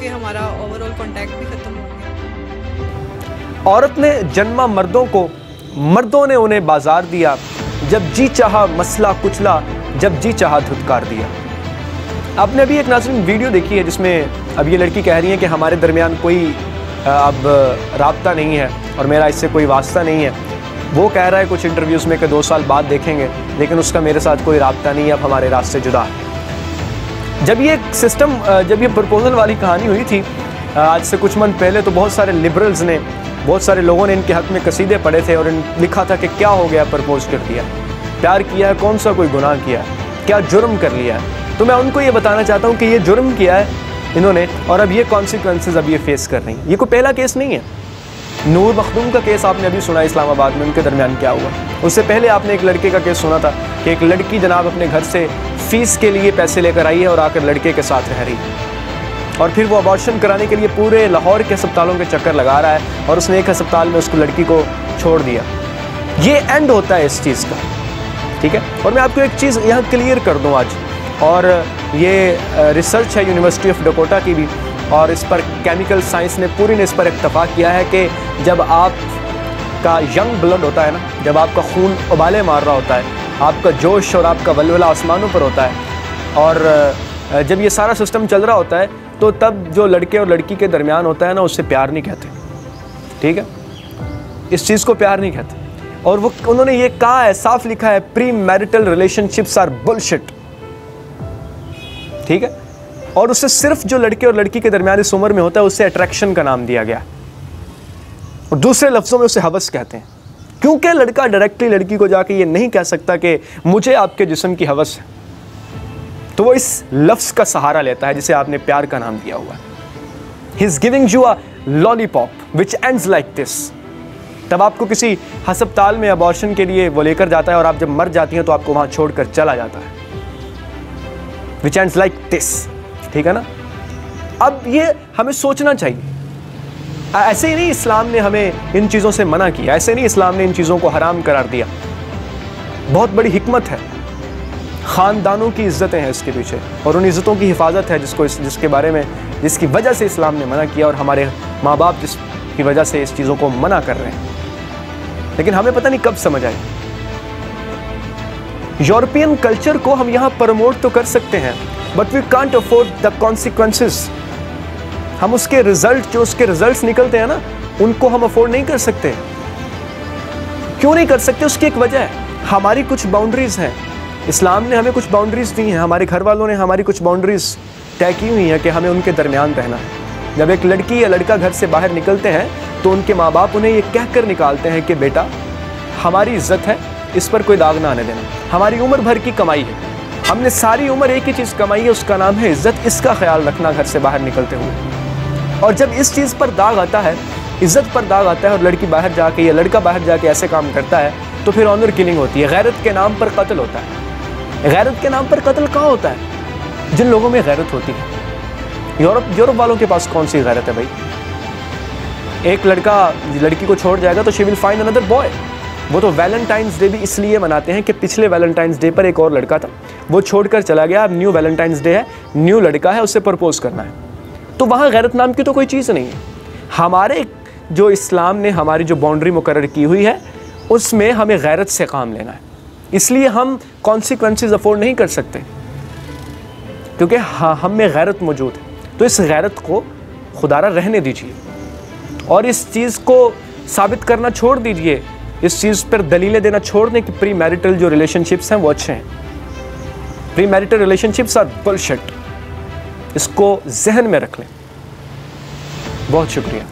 के हमारा overall contact भी खत्म हो गया। औरत ने जन्मा मर्दों को, मर्दों ने उन्हें बाजार दिया, जब जी चाहा मसला कुचला, जब जी चाहा धुतकार दिया। आपने अभी एक नाज़रीन वीडियो देखी है जिसमें अब ये लड़की कह रही है कि हमारे दरमियान कोई अब राब्ता नहीं है और मेरा इससे कोई वास्ता नहीं है। वो कह रहा है कुछ इंटरव्यूज़ में कि 2 साल बाद देखेंगे, लेकिन उसका मेरे साथ कोई राब्ता नहीं है, अब हमारे रास्ते जुदा है। जब ये सिस्टम, जब ये प्रपोजल वाली कहानी हुई थी आज से कुछ मंथ पहले, तो बहुत सारे लिबरल्स ने, बहुत सारे लोगों ने इनके हक़ में कसीदे पढ़े थे और लिखा था कि क्या हो गया, प्रपोज कर दिया, प्यार किया है, कौन सा कोई गुनाह किया है, क्या जुर्म कर लिया है। तो मैं उनको ये बताना चाहता हूँ कि ये जुर्म किया है इन्होंने और अब ये कॉन्सिक्वेंसेस अब ये फेस कर रही हैं। ये कोई पहला केस नहीं है। नूर मखदूम का केस आपने अभी सुना इस्लामाबाद में, उनके दरमियान क्या हुआ। उससे पहले आपने एक लड़के का केस सुना था कि एक लड़की जनाब अपने घर से फ़ीस के लिए पैसे लेकर आई है और आकर लड़के के साथ रह रही है और फिर वो अबॉर्शन कराने के लिए पूरे लाहौर के अस्पतालों के चक्कर लगा रहा है और उसने एक अस्पताल में उसको लड़की को छोड़ दिया। ये एंड होता है इस चीज़ का, ठीक है। और मैं आपको एक चीज़ यहाँ क्लियर कर दूँ आज, और ये रिसर्च है यूनिवर्सिटी ऑफ डकोटा की भी, और इस पर केमिकल साइंस ने पूरी ने इस पर इत्तफाक किया है कि जब आपका यंग ब्लड होता है ना, जब आपका खून उबाले मार रहा होता है, आपका जोश और आपका वलवला आसमानों पर होता है, और जब ये सारा सिस्टम चल रहा होता है, तो तब जो लड़के और लड़की के दरमियान होता है ना, उससे प्यार नहीं कहते, ठीक है। इस चीज़ को प्यार नहीं कहते। और वो उन्होंने ये कहा है, साफ लिखा है, premarital relationships are bullshit, ठीक है। और उससे सिर्फ जो लड़के और लड़की के दरमियान इस उम्र में होता है उससे अट्रैक्शन का नाम दिया गया, और दूसरे लफ्ज़ों में उसे हवस कहते हैं, क्योंकि लड़का डायरेक्टली लड़की को जाके ये नहीं कह सकता कि मुझे आपके जिस्म की हवस है, तो वो इस लफ्ज़ का सहारा लेता है जिसे आपने प्यार का नाम दिया हुआ है। He is giving you a lollipop which ends like this. तब आपको किसी अस्पताल में अबॉर्शन के लिए वो लेकर जाता है और आप जब मर जाती हैं तो आपको वहाँ छोड़कर चला जाता है, विच एंड्स लाइक दिस, ठीक है ना। अब ये हमें सोचना चाहिए, ऐसे ही नहीं इस्लाम ने हमें इन चीज़ों से मना किया, ऐसे नहीं इस्लाम ने इन चीज़ों को हराम करार दिया। बहुत बड़ी हिकमत है, ख़ानदानों की इज़्ज़तें हैं इसके पीछे, और उन इज़्ज़तों की हिफाजत है जिसके बारे में, जिसकी वजह से इस्लाम ने मना किया, और हमारे माँ बाप जिसकी वजह से इस चीज़ों को मना कर रहे हैं, लेकिन हमें पता नहीं कब समझ आए। यूरोपियन कल्चर को हम यहाँ प्रमोट तो कर सकते हैं, but we can't afford the consequences. हम उसके रिजल्ट, जो उसके रिजल्ट्स निकलते हैं ना, उनको हम अफोर्ड नहीं कर सकते। क्यों नहीं कर सकते? उसकी एक वजह है, हमारी कुछ बाउंड्रीज हैं। इस्लाम ने हमें कुछ बाउंड्रीज दी हैं, हमारे घर वालों ने हमारी कुछ बाउंड्रीज तय की हुई हैं कि हमें उनके दरमियान रहना है। जब एक लड़की या लड़का घर से बाहर निकलते हैं तो उनके माँ बाप उन्हें ये कहकर निकालते हैं कि बेटा हमारी इज्जत है, इस पर कोई दाग ना आने देना, हमारी उम्र भर की कमाई है, हमने सारी उम्र एक ही चीज़ कमाई है, उसका नाम है इज्जत, इसका ख्याल रखना घर से बाहर निकलते हुए। और जब इस चीज़ पर दाग आता है, इज्जत पर दाग आता है, और लड़की बाहर जाके या लड़का बाहर जाके ऐसे काम करता है, तो फिर ऑनर किलिंग होती है, गैरत के नाम पर कत्ल होता है। गैरत के नाम पर कत्ल कहाँ होता है? जिन लोगों में गैरत होती है। यूरोप वालों के पास कौन सी गैरत है भाई? एक लड़का लड़की को छोड़ जाएगा तो she will find another boy. वो तो वैलेंटाइंस डे भी इसलिए मनाते हैं कि पिछले वैलेंटाइंस डे पर एक और लड़का था, वो छोड़कर चला गया, अब न्यू वैलेंटाइंस डे है, न्यू लड़का है, उससे प्रपोज करना है। तो वहाँ गैरत नाम की तो कोई चीज़ नहीं है। हमारे जो इस्लाम ने हमारी जो बाउंड्री मुकर्रर की हुई है, उसमें हमें गैरत से काम लेना है, इसलिए हम कॉन्सिक्वेंसेस अफोर्ड नहीं कर सकते, क्योंकि हम में गैरत मौजूद है। तो इस गैरत को खुदारा रहने दीजिए और इस चीज़ को साबित करना छोड़ दीजिए, इस चीज़ पर दलीलें देना छोड़ दें कि प्री मैरिटल जो रिलेशनशिप्स हैं वो अच्छे हैं। Premarital relationships are bullshit, इसको जहन में रख लें। बहुत शुक्रिया।